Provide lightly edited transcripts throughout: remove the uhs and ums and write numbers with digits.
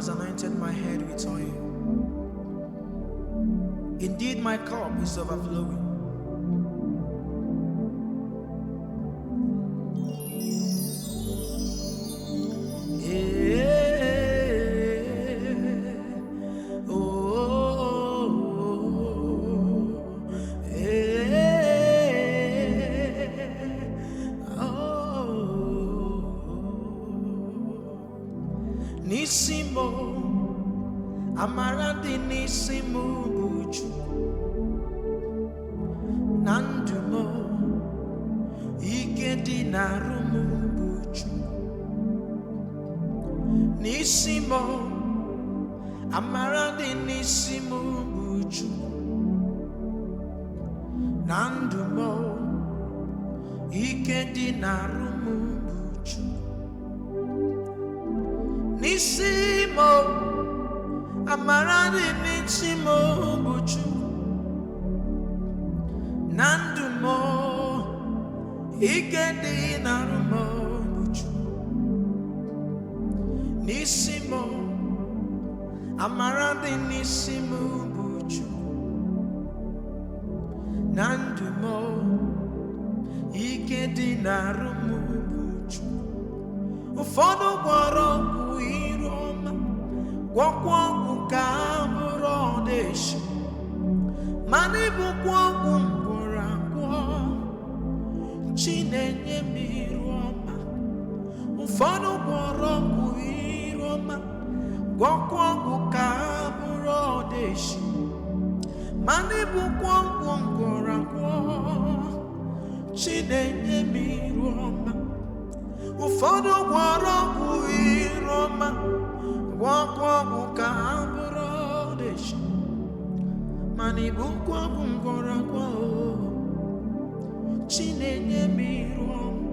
has anointed my head with oil. Indeed, my cup is overflowing. Nisimo Amara di Nisimo Buchu Nandumo Ike di Narumu Buchu Nisimo Amara di Nisimo Buchu Nandumo Ike di Narumu Buchu Nisimo Amara di Nisimo Buchu Nandumo Ike di Narumo Buchu Nisimo Amara di Nisimo Buchu Nandumo Ike di Narumo Buchu Ụfọdụ gwọrọ ọgwụ iru ọma gwọkwa ọgwụ ka bụrụ ọdeshi mana ịbụkwa ọgwụ ngwọrọ agwọ chi na-enye m iru ọma ụfọdụ gwọrọ ọgwụ iru ọma gwọkwa ọgwụ ka bụrụ ọdeshi mana ịbụkwa ọgwụ ngwọrọ agwọ chi na-enye m iru ọma ụfọdụ gwọrọ ọgwụ iru ọma gwọkwa ọgwụ ka ha bụrụ ọdachi mana ịbụkwa ọgwụ ngwọrọ agwọ chi na-enye m iru ọma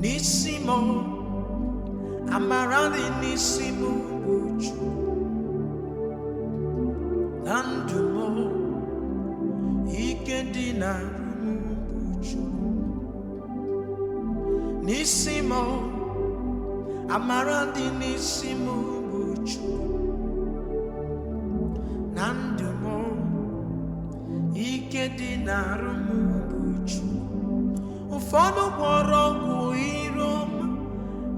n'isi m amara dị n'isi m bụ Chukwu na ndụ m ike dị n'arụ m bụ Chukwu Nisimo Amara di Nisimo Buchu Nandumo Ike di Narumu Buchu Ụfọdụ gwọrọ ọgwụ iru ọma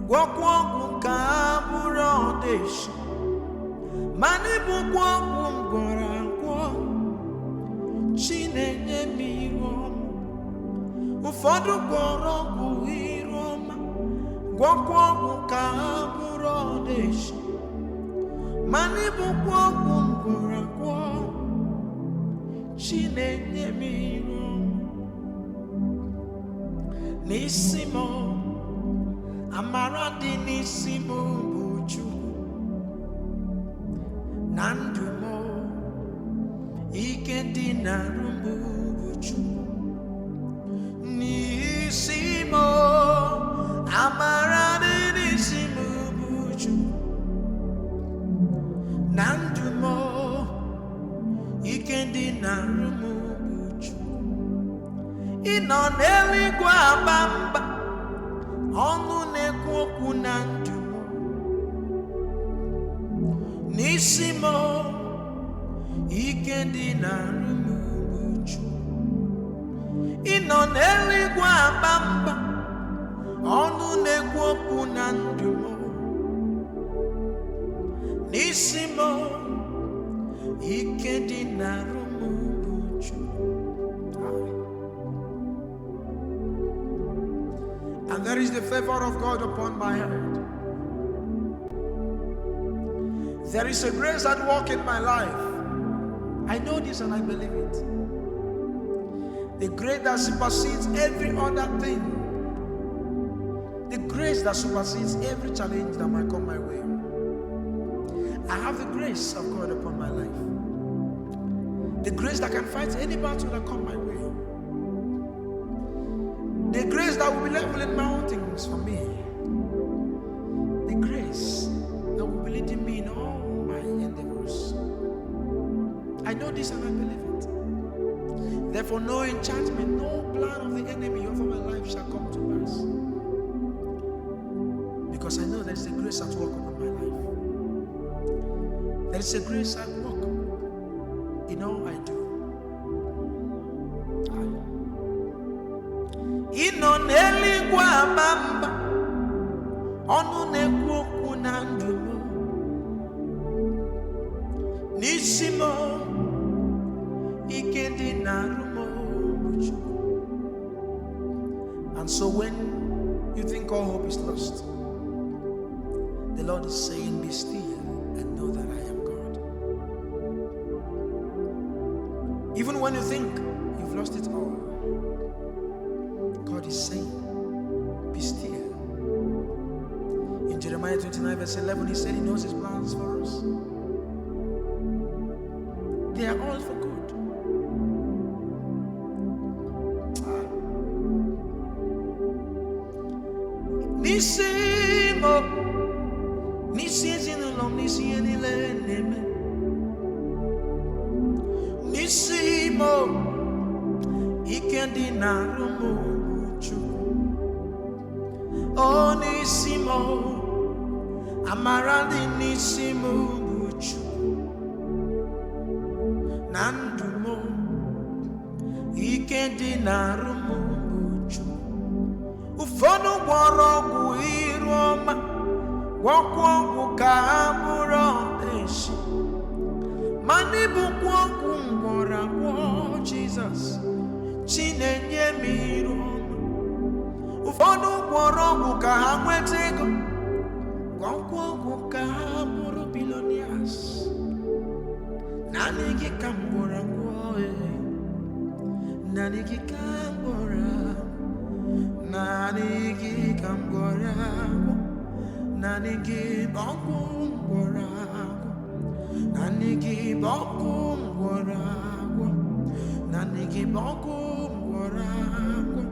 gwọkwa ọgwụ ka bụrụ ọdeshi mana ịbụkwa ọgwụ ngwọrọ agwọ chi na-enye m iru ọma ụfọdụ gwọrọ ọgwụ iru ọma gwọkwa ọgwụ ka ha bụrụ ọdeshi mana ịbụkwa ọgwụ ngwọrọ agwọ chi na-enye m iru ọma n'isi m amara dị n'isi m bụ Chukwu na ndụ m ike dị n'arụ m bụ Chukwu Nisimo Amara di Nisimo Buchu Nandumo Ike di Narumu Buchu Ino n'eluigwe abamba ọnụ na-ekwu okwu na ndumo Nisimo Ike di Narumu Buchu Ịnọ n'eluigwe abamba ọnụ na-ekwu okwu na ndụ m n'isi m ike dị n'arụ m bụ Chukwu and there is the favor of God upon my head. There is a grace at work in my life. I know this and I believe it. The grace that supersedes every other thing. The grace that supersedes every challenge that might come my way. I have the grace of God upon my life. The grace that can fight any battle that come my way. The grace that will be leveling mountains for me. The grace that will be leading me in all my endeavors. I know this and I believe it. Therefore, no enchantment, no plan of the enemy over my life shall come to pass. Because I know there is a grace at work upon my life. There is a grace at work in all I do. Ino neligwa bamba onu nekwu okwu na ndụ m n'isi m ike dị n'arụ m. And so when you think all hope is lost, the Lord is saying, be still and know that I am God. Even when you think you've lost it all, God is saying, be still. In Jeremiah 29 verse 11, he said he knows his plans for us. They are all for good. Nisimo, nisi ezinụlọ, nisi enile neme. Nisimo, ike dị n'arụ m bụ Chukwu. Oh, nisimo, amara dị n'isi m bụ Chukwu. Na ndụ m, ike dị n'arụ m bụ Chukwu. Ụfọdụ gwọrọ ọgwụ iru ọma, gwọkwa ọgwụ ka ha bụrụ echi. Ma n'ịbụkwa ọgwụ ngwọrọ agwọ Jizọs, Chi na-enye m iru ọma. Ụfọdụ gwọrọ ọgwụ ka ha nweta ego, gwọkwa ọgwụ ka ha bụrụ billionaires. Naanị gị ka m gwọrọ agwọ, naanị gị ka m gwọrọ agwọ. Nani gi kamgorago, nani gi bokum gorago, nani gi bokum gorago, nani gi bokum gorago.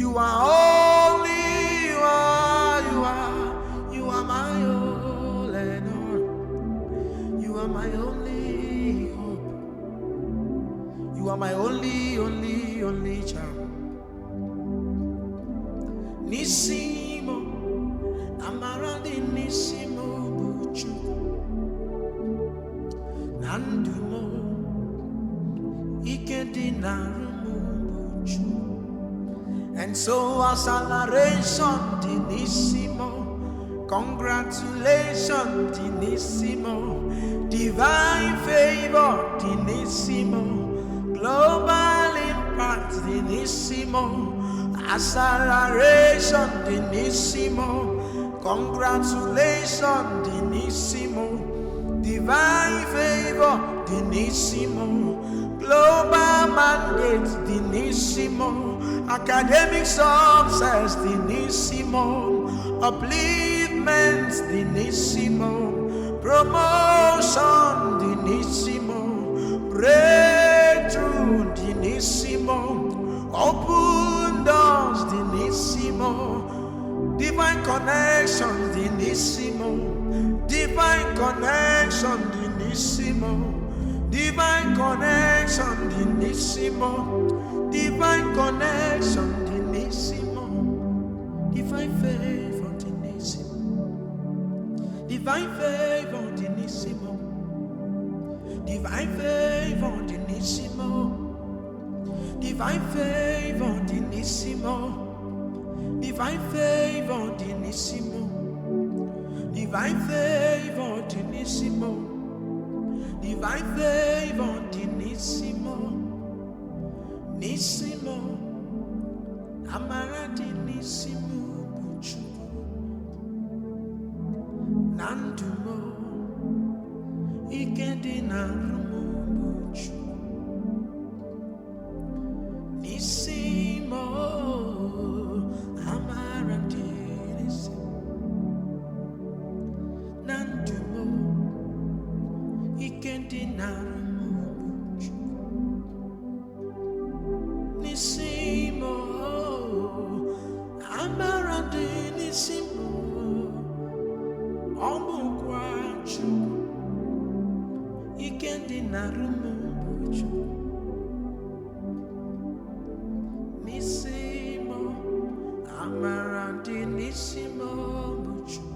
You are holy, you are my all and all. You are my only hope. You are my only child. Nisimo, Amara di Nisimo Buchu, Nandumo, Ike di Narumo Buchu. And so acceleration di Nisimo, congratulations di Nisimo, divine favor di Nisimo, global impact di Nisimo. Acceleration dinissimo, congratulations dinissimo, divine favor dinissimo, global mandate dinissimo, academic success dinissimo, upliftment dinissimo, promotion dinissimo, breakthrough dinissimo, open doors dinissimo, divine connection dinissimo, divine connection dinissimo, divine connection dinissimo, divine connection dinissimo, divine favor dinissimo, divine favor dinissimo, divine favor dinissimo, divine favor dinissimo, divine favor dinissimo, divine favor dinissimo, divine favor dinissimo, nissimo, Amara dinissimo Buchu, Nandumo, Ike di Narumo Buchu. Nisimo, Amara dinissimo, Nandumo, Ike di Narumo Buchu. Nisimo, Amara dinissimo, Omukwa Chukwu, Ike di Narumo Buchu. Nisimo, Amara dinissimo. Chukwu.